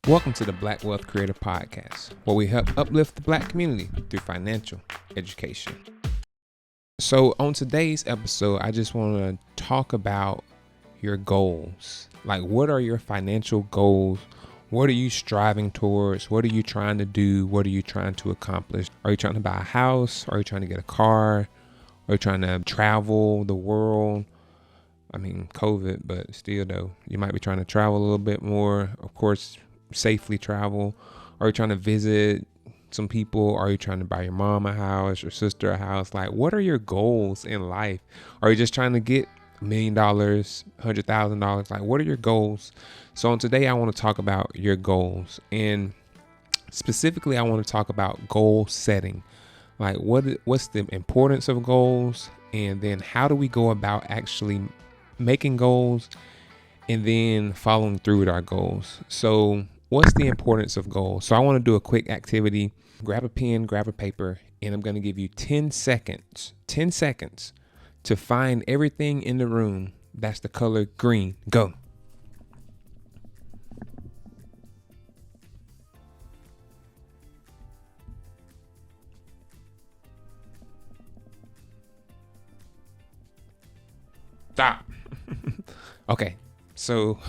Welcome to the Black Wealth Creator Podcast, where we help uplift the Black community through financial education. So on today's episode, I just want to talk about your goals. Like, what are your financial goals? What are you striving towards? What are you trying to do? What are you trying to accomplish? Are you trying to buy a house? Are you trying to get a car? Are you trying to travel the world? I mean, COVID, but still though, you might be trying to travel a little bit more. Of course, safely travel. Are you trying to visit some people? Are you trying to buy your mom a house, your sister a house? Like, what are your goals in life? Are you just trying to get $1 million, $100,000? Like, what are your goals? So on today, I want to talk about your goals, and specifically, I want to talk about goal setting. Like, what's the importance of goals, and then how do we go about actually making goals and then following through with our goals? So what's the importance of goals? So I want to do a quick activity. Grab a pen, grab a paper, and I'm going to give you 10 seconds to find everything in the room that's the color green. Go. Stop. Okay, so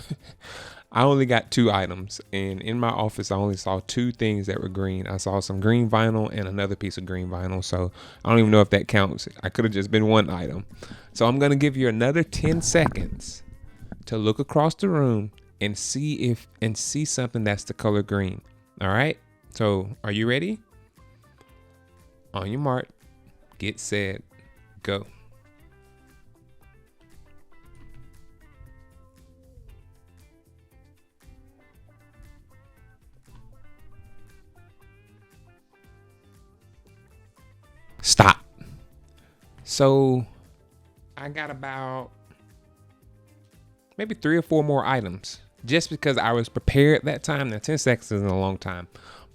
I only got 2 items, and in my office I only saw 2 things that were green. I saw some green vinyl and another piece of green vinyl, so I don't even know if that counts. I could have just been 1 item. So I'm going to give you another 10 seconds to look across the room and see something that's the color green. All right, so are you ready? On your mark, get set, go. Stop. So I got about maybe 3 or 4 more items just because I was prepared that time. Now 10 seconds isn't a long time,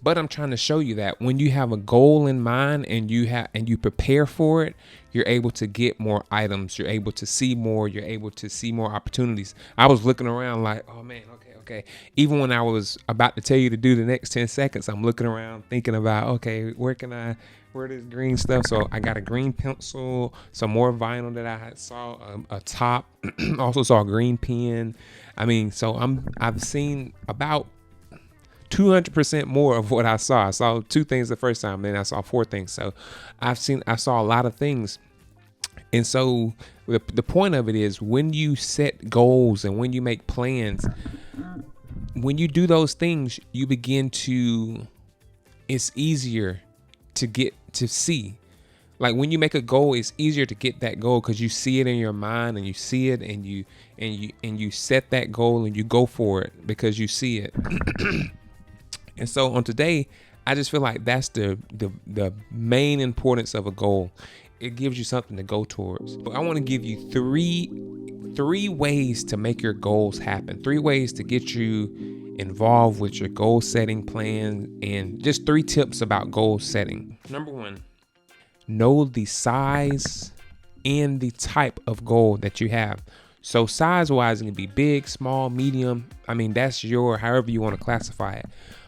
but I'm trying to show you that when you have a goal in mind and you prepare for it, you're able to get more items. You're able to see more. You're able to see more opportunities. I was looking around like, oh man, okay. Even when I was about to tell you to do the next 10 seconds, I'm looking around thinking about, okay, where this green stuff? So I got a green pencil, some more vinyl that I had saw, a top, also saw a green pen. I mean, so I've seen about 200% more of what I saw. I saw 2 things the first time, then I saw 4 things. So I saw a lot of things. And so the point of it is, when you set goals and when you make plans, when you do those things, you begin to, it's easier to get to see. Like, when you make a goal, it's easier to get that goal because you see it in your mind, and you see it, and you set that goal and you go for it because you see it. And so on today, I just feel like that's the main importance of a goal. It gives you something to go towards. But I want to give you three ways to make your goals happen. 3 ways to get you involved with your goal setting plan, and just 3 tips about goal setting. Number 1, know the size and the type of goal that you have. So size wise, it can be big, small, medium. I mean, that's however you want to classify it.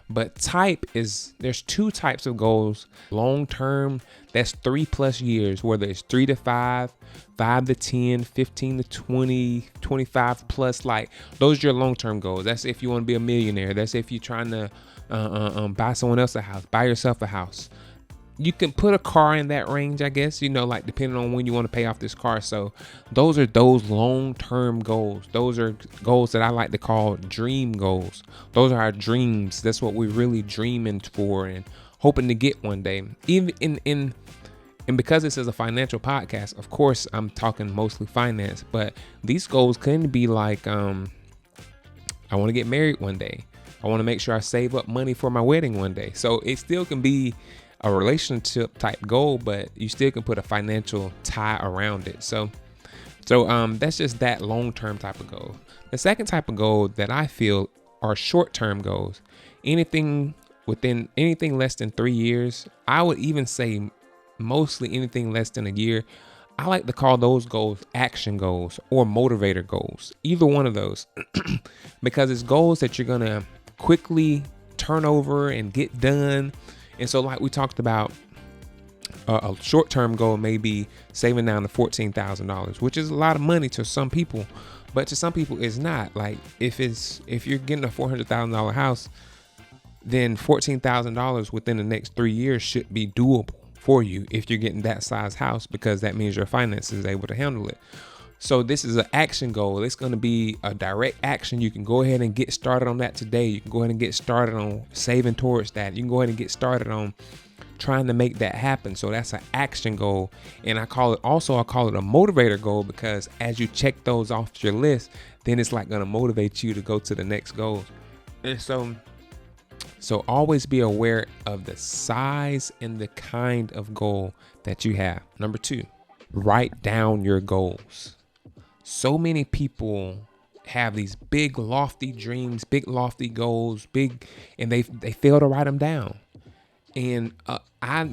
But type is, there's 2 types of goals. Long term, that's 3+ years, whether it's 3 to 5, 5 to 10, 15 to 20, 25 plus. Like, those are your long term goals. That's if you want to be a millionaire. That's if you're trying to buy someone else a house, buy yourself a house. You can put a car in that range, I guess, like depending on when you want to pay off this car. So those are those long-term goals. Those are goals that I like to call dream goals. Those are our dreams. That's what we're really dreaming for and hoping to get one day. Even and because this is a financial podcast, of course, I'm talking mostly finance, but these goals can be like, I want to get married one day. I want to make sure I save up money for my wedding one day. So it still can be a relationship type goal, but you still can put a financial tie around it. So that's just that long-term type of goal. The second type of goal that I feel are short-term goals. Anything less than 3 years. I would even say mostly anything less than a year. I like to call those goals action goals or motivator goals. Either one of those, because it's goals that you're gonna quickly turn over and get done. And so like we talked about, a short-term goal may be saving down to $14,000, which is a lot of money to some people, but to some people it's not. Like if you're getting a $400,000 house, then $14,000 within the next 3 years should be doable for you if you're getting that size house, because that means your finances is able to handle it. So this is an action goal. It's going to be a direct action. You can go ahead and get started on that today. You can go ahead and get started on saving towards that. You can go ahead and get started on trying to make that happen. So that's an action goal. And I call it a motivator goal, because as you check those off your list, then it's like going to motivate you to go to the next goal. And so always be aware of the size and the kind of goal that you have. Number 2, write down your goals. So many people have these big lofty dreams, big lofty goals, and they fail to write them down. And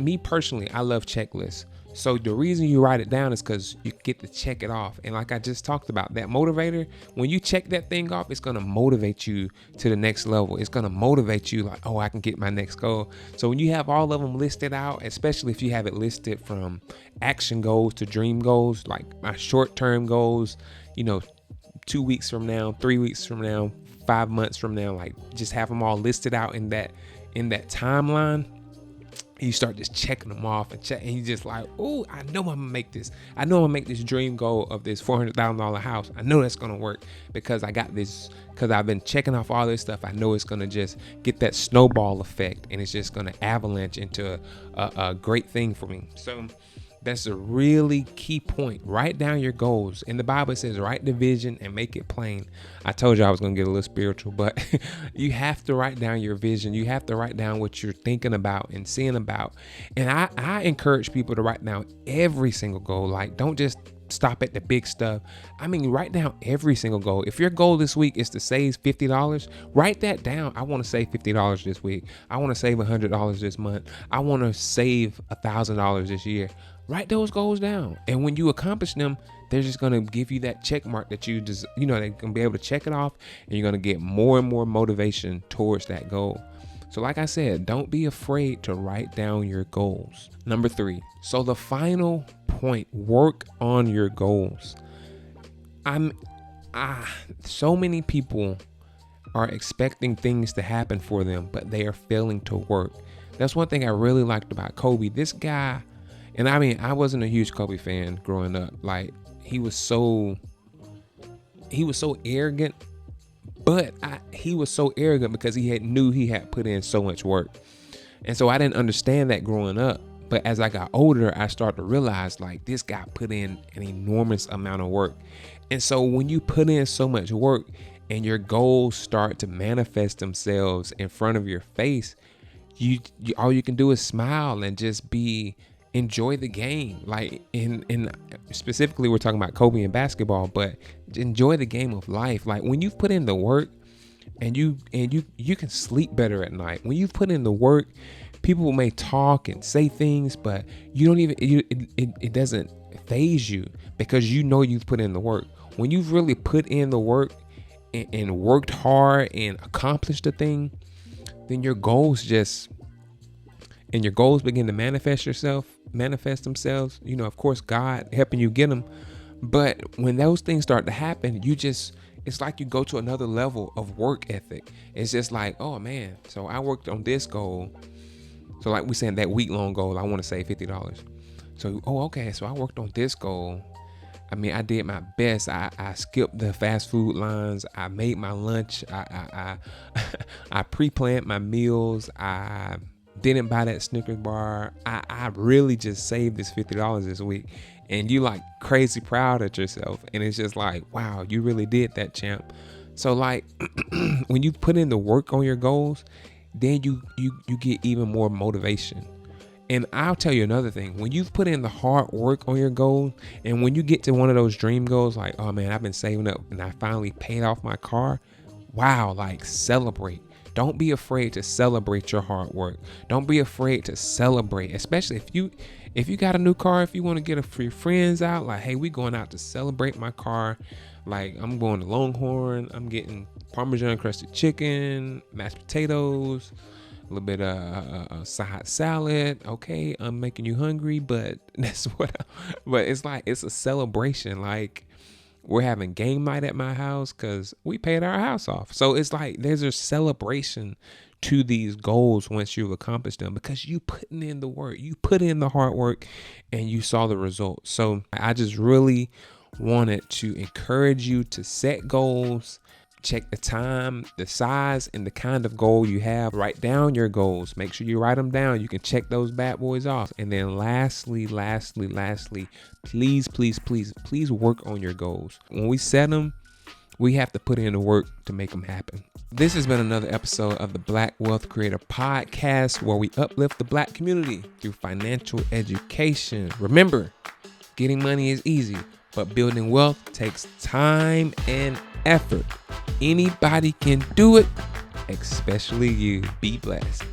me personally, I love checklists. So the reason you write it down is because you get to check it off. And like I just talked about, that motivator, when you check that thing off, it's going to motivate you to the next level. It's going to motivate you like, oh, I can get my next goal. So when you have all of them listed out, especially if you have it listed from action goals to dream goals, like my short-term goals, 2 weeks from now, 3 weeks from now, 5 months from now, like just have them all listed out in that timeline. You start just checking them off and you just like, oh, I know I'm gonna make this. I know I'm gonna make this dream goal of this $400,000 house. I know that's gonna work because I got this, because I've been checking off all this stuff. I know it's gonna just get that snowball effect, and it's just gonna avalanche into a great thing for me. So that's a really key point. Write down your goals. In the Bible, it says, write the vision and make it plain. I told you I was going to get a little spiritual, but you have to write down your vision. You have to write down what you're thinking about and seeing about. And I encourage people to write down every single goal. Like, don't just stop at the big stuff. I mean, write down every single goal. If your goal this week is to save $50, write that down. I want to save $50 this week. I want to save $100 this month. I want to save $1,000 this year. Write those goals down. And when you accomplish them, they're just going to give you that check mark that you just, they're going to be able to check it off, and you're going to get more and more motivation towards that goal. So like I said, don't be afraid to write down your goals. Number 3. So the final point, work on your goals. So many people are expecting things to happen for them, but they are failing to work. That's one thing I really liked about Kobe. This guy, and I mean, I wasn't a huge Kobe fan growing up. Like, he was so arrogant, but he was so arrogant because knew he had put in so much work. And so I didn't understand that growing up. But as I got older, I started to realize, like, this guy put in an enormous amount of work. And so when you put in so much work and your goals start to manifest themselves in front of your face, you all you can do is smile and just enjoy the game. Like, in specifically, we're talking about Kobe and basketball, but enjoy the game of life. Like, when you've put in the work, and you can sleep better at night. When you've put in the work, people may talk and say things, but it doesn't faze you because you've put in the work. When you've really put in the work and worked hard and accomplished the thing, then your goals begin to manifest themselves. Of course, God helping you get them. But when those things start to happen, it's like you go to another level of work ethic. It's just like, oh man, so I worked on this goal. So like we saying that week-long goal, I want to save $50. So, okay, so I worked on this goal. I mean, I did my best. I skipped the fast food lines. I made my lunch. I pre-planned my meals. I didn't buy that Snickers bar. I really just saved this $50 this week. And you like crazy proud of yourself. And it's just like, wow, you really did that, champ. So like when you put in the work on your goals, then you get even more motivation. And I'll tell you another thing. When you've put in the hard work on your goals, and when you get to one of those dream goals, like, oh man, I've been saving up and I finally paid off my car. Wow, like celebrate. Don't be afraid to celebrate your hard work. Don't be afraid to celebrate, especially If you got a new car, if you want to get a few friends out, like, hey, we going out to celebrate my car. Like, I'm going to Longhorn. I'm getting Parmesan crusted chicken, mashed potatoes, a little bit of side salad. Okay, I'm making you hungry, but that's but it's like, it's a celebration. Like, we're having game night at my house because we paid our house off. So it's like, there's a celebration to these goals once you've accomplished them, because you putting in the work, you put in the hard work, and you saw the results. So I just really wanted to encourage you to set goals. Check the time, the size, and the kind of goal you have. Write down your goals. Make sure you write them down. You can check those bad boys off. And then lastly, please work on your goals. When we set them, we have to put in the work to make them happen. This has been another episode of the Black Wealth Creator Podcast, where we uplift the Black community through financial education. Remember, getting money is easy, but building wealth takes time and effort. Anybody can do it, especially you. Be blessed.